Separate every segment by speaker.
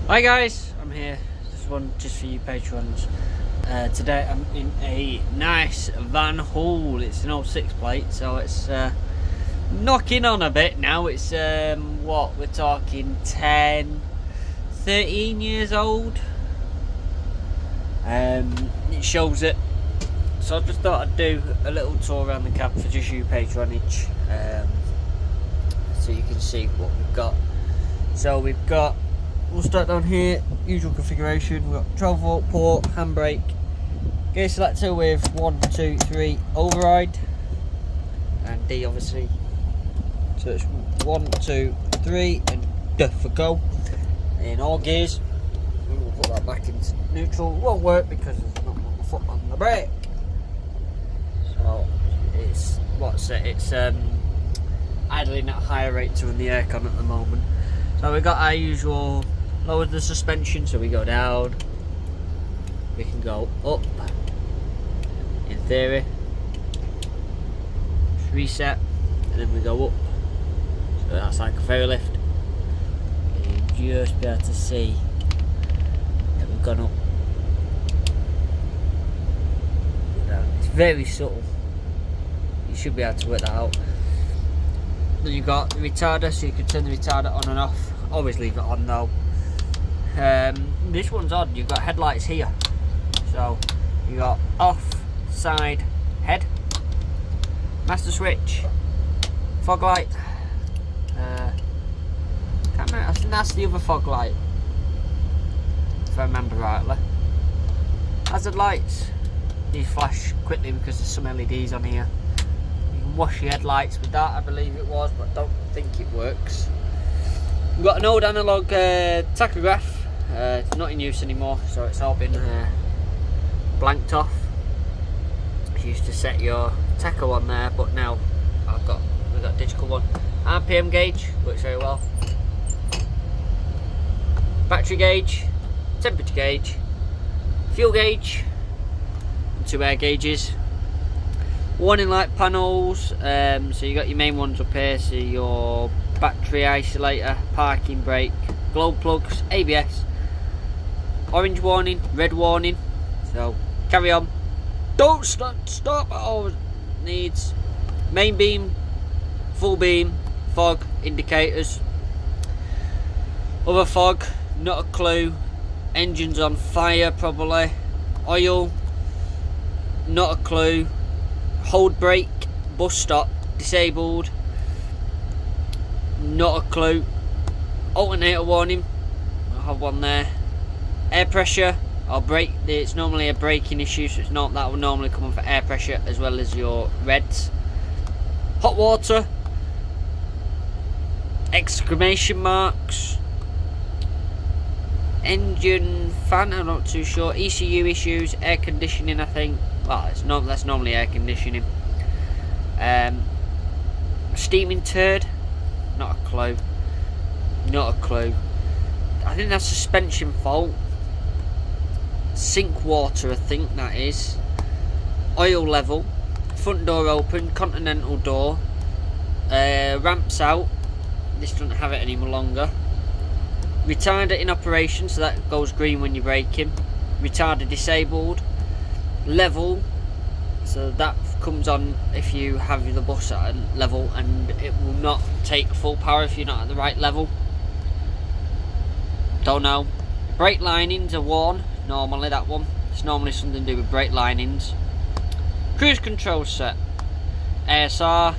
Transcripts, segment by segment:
Speaker 1: Hi guys, I'm here. This one just for you patrons. Today I'm in a nice Vanhool. It's an 06 plate, so it's knocking on a bit now. It's what we're talking 10, 13 years old. It shows it. So I just thought I'd do a little tour around the cab for just you patronage, so you can see what we've got. So we'll start down here, usual configuration. We've got 12 volt port, handbrake, gear selector with 1, 2, 3 override, and D obviously. So it's 1, 2, 3 and D for go in all gears. We'll put that back into neutral. It won't work because there's not my foot on the brake. So it's idling at a higher rate to run the aircon at the moment. So we've got our usual lower the suspension, so we go down, we can go up in theory, just reset, and then we go up. So that's like a ferry lift. You just be able to see that we've gone up. It's very subtle. You should be able to work that out. Then you've got the retarder, so you can turn the retarder on and off. Always leave it on though. This one's odd. You've got headlights here, so you got off, side, head, master switch, fog light. Can't remember. I think that's the other fog light, if I remember rightly. Hazard lights. These flash quickly because there's some LEDs on here. You can wash your headlights with that, I believe it was, but I don't think it works. We've got an old analog tachograph. It's not in use anymore, so it's all been blanked off. You used to set your tacho on there, but now we've got a digital one. RPM gauge works very well. Battery gauge, temperature gauge, fuel gauge, and 2 air gauges. Warning light panels. So you got your main ones up here. So your battery isolator, parking brake, glow plugs, ABS. Orange warning, red warning, so carry on. Don't stop at all needs. Main beam, full beam, fog, indicators. Other fog, not a clue. Engine's on fire probably. Oil, not a clue. Hold brake, bus stop, disabled, not a clue. Alternator warning, I have one there. Air pressure or brake, it's normally a braking issue, so it's not, that will normally come on for air pressure as well as your reds. Hot water, exclamation marks. Engine fan, I'm not too sure. ECU issues, air conditioning I think. Well, that's normally air conditioning. Steaming turd, not a clue. Not a clue. I think that's suspension fault. Sink water, I think that is. Oil level. Front door open, continental door. Ramps out. This doesn't have it any longer. Retarder in operation, so that goes green when you're braking. Retarder disabled. Level, so that comes on if you have the bus at a level, and it will not take full power if you're not at the right level. Don't know. Brake linings are worn. Normally that one. It's normally something to do with brake linings. Cruise control set. ASR.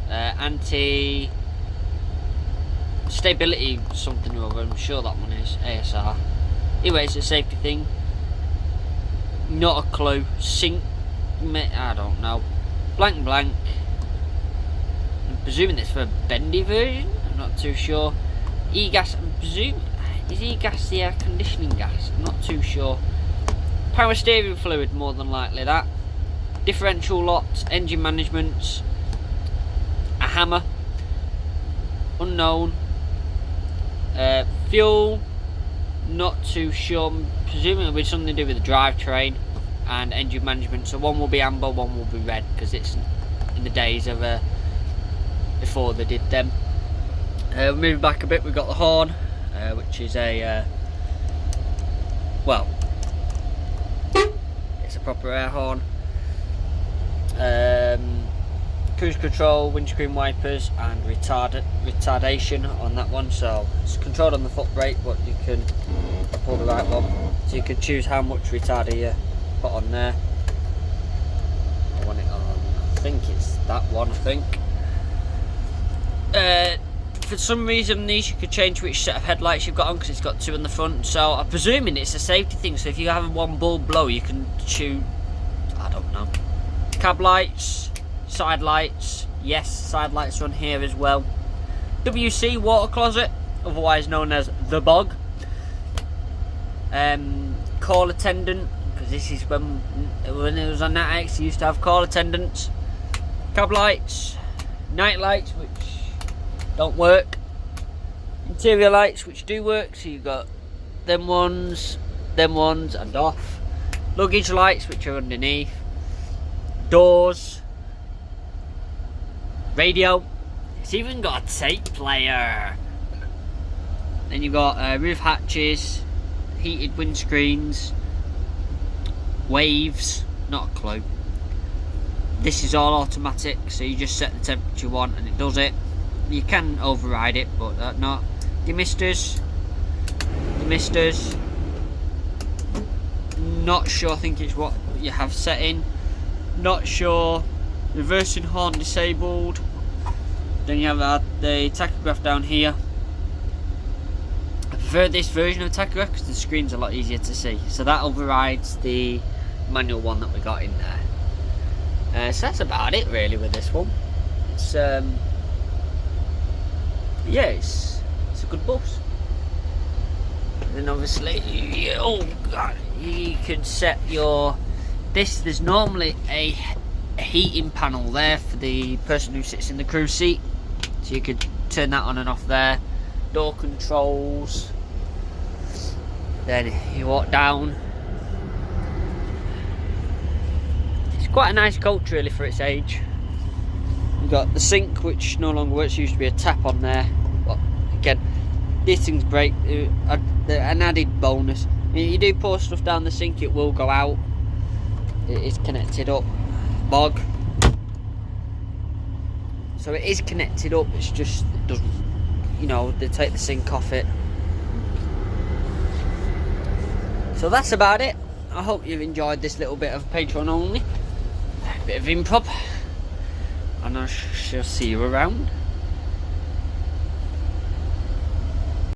Speaker 1: Anti stability something or other. I'm sure that one is ASR. Anyway, it's a safety thing. Not a clue. Sync. I don't know. Blank. I'm presuming it's for a bendy version. I'm not too sure. E-gas. I'm presuming. Is E-gas the air conditioning gas? I'm not too sure. Power steering fluid, more than likely that. Differential locks, engine management, a hammer, unknown. Fuel, not too sure. I'm presuming it'll be something to do with the drivetrain and engine management. So one will be amber, one will be red, because it's in the days of before they did them. Moving back a bit, we've got the horn, which is a well, it's a proper air horn. Cruise control, windscreen wipers, and retardation on that one. So it's controlled on the foot brake, but you can pull the right one. So you can choose how much retarder you put on there. I want it on, I think it's that one, I think. For some reason these you could change which set of headlights you've got on, because it's got two in the front. So I'm presuming it's a safety thing, so if you have one bulb blow you can choose, I don't know. Cab lights, side lights, yes, side lights are on here as well. WC water closet, otherwise known as the bog. Call attendant, because this is when it was on Nat X, you used to have call attendants. Cab lights, night lights which don't work, interior lights which do work, so you've got them ones and off. Luggage lights which are underneath. Doors, radio, it's even got a tape player. Then you've got roof hatches, heated windscreens, waves, not a clue. This is all automatic, so you just set the temperature one and it does it. You can override it, but not. Demisters, not sure, I think it's what you have set in. Not sure. Reversing horn disabled. Then you have the tachograph down here. I prefer this version of tachograph because the screen's a lot easier to see. So that overrides the manual one that we got in there. So that's about it really with this one. It's yeah, it's a good bus. And then obviously, oh god, you can set your. There's normally a heating panel there for the person who sits in the crew seat, so you could turn that on and off there. Door controls. Then you walk down. It's quite a nice coach really for its age. You've got the sink which no longer works, used to be a tap on there, but again this thing's great, an added bonus. You do pour stuff down the sink, it will go out. It is connected up. Bog. So it is connected up, it's just, it doesn't, you know, they take the sink off it. So that's about it. I hope you've enjoyed this little bit of Patreon only. A bit of improv. And I shall see you around.